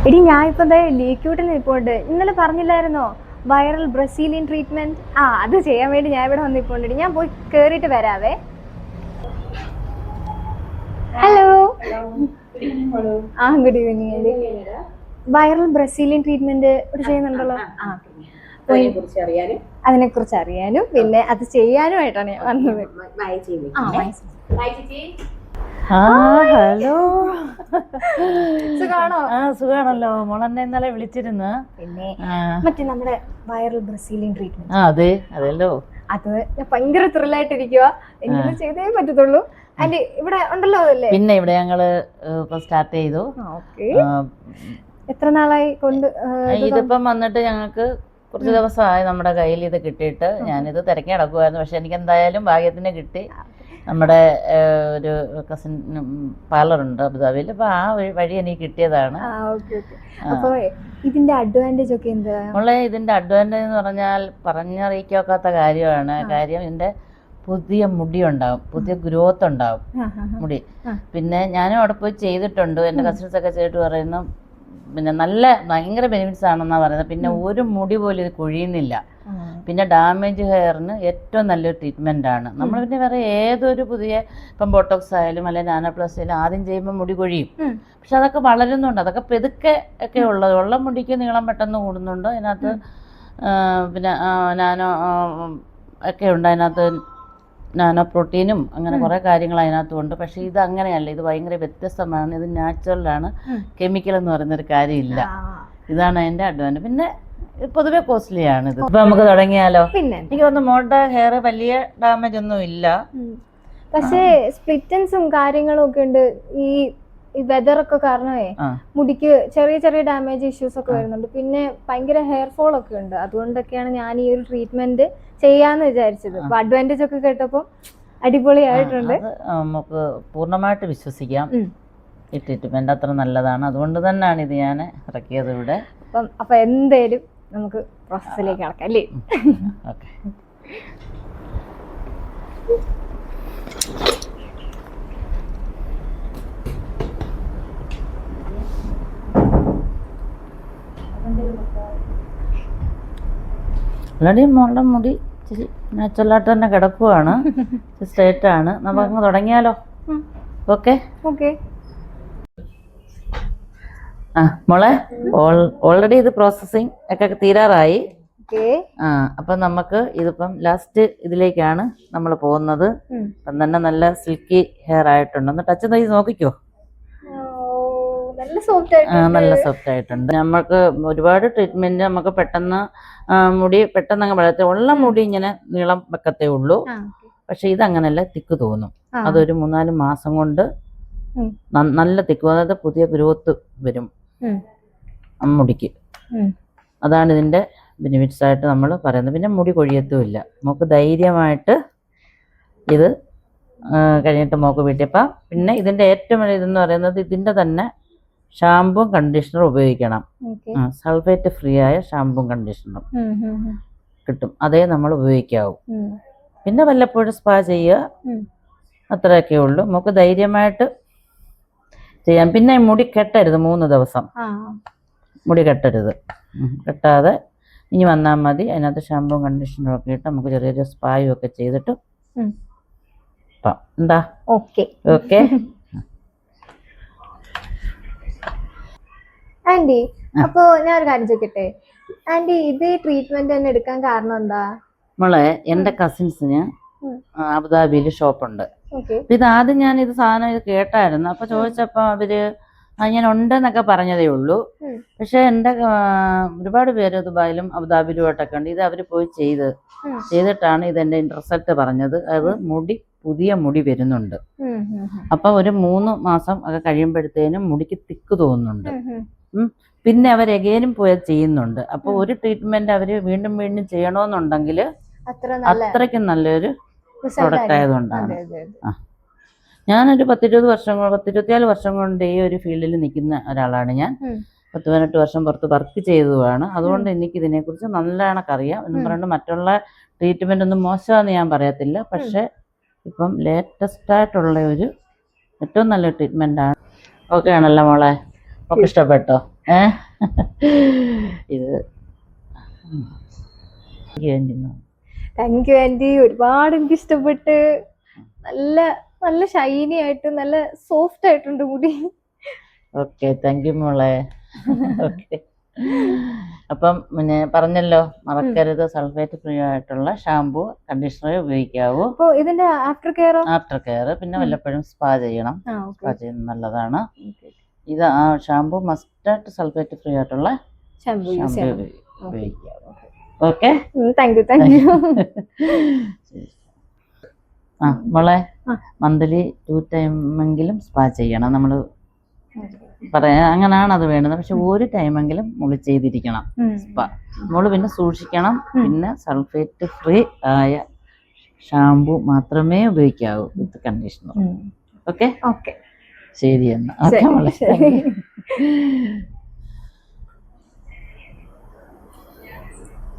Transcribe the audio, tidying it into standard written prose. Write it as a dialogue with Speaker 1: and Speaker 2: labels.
Speaker 1: എടി ഞാൻ ഇപ്പൊ ലീക്യൂട്ടിൽ നിൽപ്പുണ്ട്. ഇന്നലെ പറഞ്ഞില്ലായിരുന്നോ വൈറൽ ബ്രസീലിയൻ ട്രീറ്റ്മെന്റ്? അത് ചെയ്യാൻ വേണ്ടി ഞാൻ ഇവിടെ വന്നിപ്പോണ്ട്. ഞാൻ പോയി കേറിയിട്ട് വരാവേ. Hello. Good evening. Viral Brazilian treatment ഇവിടെ ചെയ്യുന്നുണ്ടല്ലോ. അതിനെ കുറിച്ച് അറിയാനും പിന്നെ അത് ചെയ്യാനുമായിട്ടാണ് ഞാൻ വന്നത്.
Speaker 2: ഹലോ,
Speaker 1: സുഖാണോ?
Speaker 2: സുഖാണല്ലോ. മോളെന്നെ ഇന്നലെ വിളിച്ചിരുന്നു.
Speaker 1: പിന്നെ മറ്റേ നമ്മുടെ വൈറൽ ബ്രസീലിയൻ ട്രീറ്റ്മെന്റ്.
Speaker 2: അതെ അതല്ലോ.
Speaker 1: അത് ഞാൻ ഭയങ്കര ത്രില്ലായിട്ടിരിക്കുക. എനിക്കിത് ചെയ്തേ പറ്റത്തുള്ളൂ. ആന്റി ഇവിടെ ഉണ്ടല്ലോ അതല്ലേ?
Speaker 2: പിന്നെ ഇവിടെ ഞങ്ങള് ഇപ്പൊ സ്റ്റാർട്ട് ചെയ്തു.
Speaker 1: എത്ര നാളായി കൊണ്ട്?
Speaker 2: ഇതിപ്പം വന്നിട്ട് ഞങ്ങൾക്ക് കുറച്ച് ദിവസമായി നമ്മുടെ കയ്യിൽ ഇത് കിട്ടിയിട്ട്. ഞാനിത് തിരക്കി നടക്കുമായിരുന്നു. പക്ഷെ എനിക്ക് എന്തായാലും ഭാഗ്യത്തിന് കിട്ടി. നമ്മുടെ ഒരു കസിൻ പാർലറുണ്ട് അബുദാബിയിൽ. അപ്പൊ ആ വഴി എനിക്ക് കിട്ടിയതാണ്.
Speaker 1: ഇതിന്റെ അഡ്വാൻറ്റേജ് ഒക്കെ എന്താ?
Speaker 2: ഇതിന്റെ അഡ്വാൻറ്റേജ് എന്ന് പറഞ്ഞാൽ പറഞ്ഞറിയിക്കാത്ത കാര്യമാണ്. കാര്യം ഇതിന്റെ പുതിയ മുടി ഉണ്ടാവും, പുതിയ ഗ്രോത്ത് ഉണ്ടാവും മുടി. പിന്നെ ഞാനും അവിടെ പോയി ചെയ്തിട്ടുണ്ട്. എൻ്റെ കസിൻസ് ഒക്കെ ചെയ്തിട്ട് പറയുന്നു പിന്നെ ഭയങ്കര ബെനിഫിറ്റ്സ് ആണെന്നാ പറയുന്നത്. പിന്നെ ഒരു മുടി പോലും ഇത് കൊഴിയുന്നില്ല. പിന്നെ ഡാമേജ് ഹെയറിന് ഏറ്റവും നല്ലൊരു ട്രീറ്റ്മെന്റ് ആണ്. നമ്മൾ പിന്നെ വേറെ ഏതൊരു പുതിയ ഇപ്പം ബോട്ടോക്സ് ആയാലും അല്ലെങ്കിൽ നാനോപ്ലാസ്റ്റി ആയാലും ആദ്യം ചെയ്യുമ്പോൾ മുടി കൊഴിയും. പക്ഷെ അതൊക്കെ വളരുന്നുണ്ട്. അതൊക്കെ പെതുക്കെ ഒക്കെ ഉള്ള മുടിക്ക് നീളം പെട്ടെന്ന് കൂടുന്നുണ്ട്. അതിനകത്ത് പിന്നെ നാനോ ഒക്കെ ഉണ്ട്. അതിനകത്ത് നാനോ പ്രോട്ടീനും അങ്ങനെ കുറേ കാര്യങ്ങൾ അതിനകത്തുണ്ട്. പക്ഷേ ഇത് അങ്ങനെയല്ല. ഇത് ഭയങ്കര വ്യത്യസ്തമാണ്. ഇത് നാച്ചുറലാണ്. കെമിക്കൽ എന്ന് പറയുന്നൊരു കാര്യമില്ല. ഇതാണ് അതിൻ്റെ അഡ്വാൻറ്റേജ്. പിന്നെ പൊതുവെ കോസ്റ്റ്ലി ആണ് ഇത്. ഇപ്പൊ നമുക്ക് തുടങ്ങിയാലോ?
Speaker 1: പിന്നെ
Speaker 2: എനിക്ക് തോന്നുന്നു മോളുടെ ഹെയർ വലിയ ഡാമേജ് ഒന്നും ഇല്ല.
Speaker 1: പക്ഷേ സ്പ്ലിറ്റൻസും കാര്യങ്ങളും ഒക്കെ ഉണ്ട്. ഈ വെതറൊക്കെ കാരണമേ മുടിക്ക് ചെറിയ ചെറിയ ഡാമേജ് ഇഷ്യൂസ് ഒക്കെ വരുന്നുണ്ട്. പിന്നെ ഭയങ്കര ഹെയർ ഫോൾ ഒക്കെ ഉണ്ട്. അതുകൊണ്ടൊക്കെയാണ് ഞാൻ ഈ ഒരു ട്രീറ്റ്മെന്റ് ചെയ്യാന്ന് വിചാരിച്ചത്. അപ്പൊ അഡ്വാൻറ്റേജ് ഒക്കെ കേട്ടപ്പോൾ അടിപൊളിയായിട്ടുണ്ട്.
Speaker 2: നമുക്ക് പൂർണ്ണമായിട്ട് വിശ്വസിക്കാം. ഈ ട്രീറ്റ്മെന്റ് അത്ര നല്ലതാണ്. അതുകൊണ്ട് തന്നെയാണ് ഇത് ഞാൻ ഇറക്കിയത് ഇവിടെ.
Speaker 1: അപ്പൊ എന്തായാലും നമുക്ക് പ്രോസസ്സിലേക്ക് കടക്കാം അല്ലേ?
Speaker 2: ഓക്കെ. ഓൾറെഡി മോളുടെ മുടി ഇച്ചിരി നാച്ചുറലായിട്ട് തന്നെ കിടക്കുവാണ്. സ്ട്രേറ്റ് ആണ്. നമുക്ക് തുടങ്ങിയാലോ? Okay
Speaker 1: okay.
Speaker 2: മോളെ ഓൾറെഡി ഇത് പ്രോസസ്സിങ് ഒക്കെ തീരാറായി. അപ്പൊ നമുക്ക് ഇതിപ്പം ലാസ്റ്റ് ഇതിലേക്കാണ് നമ്മൾ പോകുന്നത്. അപ്പം തന്നെ നല്ല സിൽക്കി ഹെയർ ആയിട്ടുണ്ട്. ഒന്ന് ടച്ച് ചെയ്ത് നോക്കിക്കോ. നല്ല സോഫ്റ്റ് ആയിട്ടുണ്ട്. നമുക്ക് ഒരുപാട് ട്രീറ്റ്മെന്റ് നമുക്ക് പെട്ടെന്ന് മുടി പെട്ടെന്ന് അങ്ങ് വളർത്തി ഉള്ള മുടി ഇങ്ങനെ നീളം വെക്കത്തേ ഉള്ളൂ. പക്ഷെ ഇതങ്ങനല്ല, തിക്ക് തോന്നും. അതൊരു 3-4 മാസം കൊണ്ട് നല്ല തിക്ക്, അതായത് പുതിയ ഗ്രോത്ത് വരും മുടിക്ക്. അതാണ് ഇതിന്റെ ബെനിഫിറ്റ്സ് ആയിട്ട് നമ്മൾ പറയുന്നത്. പിന്നെ മുടി കൊഴിയത്തുമില്ല. നമുക്ക് ധൈര്യമായിട്ട് ഇത് കഴിഞ്ഞിട്ട് മോക്ക് വീട്ടിയപ്പം. പിന്നെ ഇതിന്റെ ഏറ്റവും വലിയ ഇതെന്ന് പറയുന്നത് ഇതിന്റെ തന്നെ ഷാമ്പും കണ്ടീഷണറും ഉപയോഗിക്കണം. സൾഫേറ്റ് ഫ്രീ ആയ ഷാമ്പും കണ്ടീഷണറും കിട്ടും. അതേ നമ്മൾ ഉപയോഗിക്കാവൂ. പിന്നെ വല്ലപ്പോഴും സ്പാ ചെയ്യുക, അത്രയൊക്കെ ഉള്ളൂ. നമുക്ക് ധൈര്യമായിട്ട് ചെയ്യാം. പിന്നെ മുടി കെട്ടരുത്. 3 ദിവസം മുടി കെട്ടരുത്. കെട്ടാതെ ഇനി വന്നാൽ മതി. അതിനകത്ത് ഷാമ്പും കണ്ടീഷണറും ഒക്കെ ഇട്ട് നമുക്ക് ചെറിയൊരു സ്പായും ഒക്കെ ചെയ്തിട്ട് എന്താ?
Speaker 1: Okay
Speaker 2: okay.
Speaker 1: ആന്റി, അപ്പൊ ഞാനൊരു കാര്യം ചോദിക്കട്ടെ? ആന്റി, ഇത് ട്രീറ്റ്മെന്റ് തന്നെ എടുക്കാൻ കാരണം എന്താ?
Speaker 2: മോളെ, എന്റെ കസിൻസിന് അബുദാബിയിൽ ഷോപ്പുണ്ട്. ഇത് ആദ്യം ഞാൻ ഇത് സാധനം ഇത് കേട്ടായിരുന്നു. അപ്പൊ ചോദിച്ചപ്പോ അവര് ഞാൻ ഉണ്ടെന്നൊക്കെ പറഞ്ഞതേ ഉള്ളൂ. പക്ഷെ എൻ്റെ ഒരുപാട് പേര് ദുബായിലും അബുദാബിയിലുമായിട്ടൊക്കെ ഉണ്ട്. ഇത് അവര് പോയി ചെയ്തിട്ടാണ് ഇതെന്റെ റിസൾട്ട് പറഞ്ഞത്. അത് പുതിയ മുടി വരുന്നുണ്ട്. അപ്പൊ ഒരു 3 മാസം ഒക്കെ കഴിയുമ്പോഴത്തേനും മുടിക്ക് തിക്ക് തോന്നുന്നുണ്ട്. പിന്നെ അവർ എഗെയിനും പോയി ചെയ്യുന്നുണ്ട്. അപ്പൊ ഒരു ട്രീറ്റ്മെന്റ് അവര് വീണ്ടും വീണ്ടും ചെയ്യണമെന്നുണ്ടെങ്കിൽ അത്രയ്ക്കും നല്ലൊരു പ്രൊഡക്റ്റ് ആയതുകൊണ്ടാണ്. ഞാനൊരു 10-24 വർഷം കൊണ്ട് ഈ ഒരു ഫീൽഡിൽ നിൽക്കുന്ന ഒരാളാണ് ഞാൻ. 10-18 വർഷം പുറത്ത് വർക്ക് ചെയ്തതുമാണ്. അതുകൊണ്ട് എനിക്ക് ഇതിനെക്കുറിച്ച് നല്ല കണക്കറിയാം. എന്ന് പറഞ്ഞിട്ട് മറ്റുള്ള ട്രീറ്റ്മെന്റ് ഒന്നും മോശമാണെന്ന് ഞാൻ പറയത്തില്ല. പക്ഷെ ഇപ്പം ലേറ്റസ്റ്റ് ആയിട്ടുള്ള ഒരു ഏറ്റവും നല്ല ട്രീറ്റ്മെന്റ് ആണ്. ഓക്കെ ആണല്ലോ മോളെ? ഒക്കെ ഇഷ്ടപ്പെട്ടോ? ഇത്
Speaker 1: താങ്ക് യു ആന്റി, ഒരുപാട് എനിക്ക് ഇഷ്ടപ്പെട്ട്. നല്ല നല്ല ഷൈനി ആയിട്ട് നല്ല സോഫ്റ്റ് ആയിട്ടുണ്ട് മുടി.
Speaker 2: ഓക്കെ, താങ്ക് യു മോളെ. ഓക്കെ, അപ്പം പിന്നെ പറഞ്ഞല്ലോ, മറക്കരുത് സൾഫേറ്റ് ഫ്രീ ആയിട്ടുള്ള ഷാമ്പു കണ്ടീഷണർ ഉപയോഗിക്കാവൂ.
Speaker 1: ഇതിന്റെ ആഫ്റ്റർ കെയർ
Speaker 2: പിന്നെ വല്ലപ്പോഴും സ്പാ ചെയ്യണം. സ്പാ ചെയ്യുന്നത് നല്ലതാണ്. ഇത് ആ ഷാമ്പു മസ്റ്റായിട്ട് സൾഫേറ്റ് ഫ്രീ ആയിട്ടുള്ള ഷാമ്പു ഉപയോഗിക്കാവൂ. Okay,
Speaker 1: thank you.
Speaker 2: മോളെ മന്ത്ലി 2 ടൈമെങ്കിലും സ്പാ ചെയ്യണം. നമ്മൾ പറയാ അങ്ങനെയാണ് അത് വേണ്ടത്. പക്ഷെ ഒരു ടൈമെങ്കിലും മോള് ചെയ്തിരിക്കണം സ്പാ. മോള് പിന്നെ സൂക്ഷിക്കണം. പിന്നെ സൾഫേറ്റ് ഫ്രീ ആയ ഷാമ്പു മാത്രമേ ഉപയോഗിക്കാവൂ വിത്ത് കണ്ടീഷണർ. ഓക്കെ, ശരി എന്നാ. ഓക്കെ മോളെ.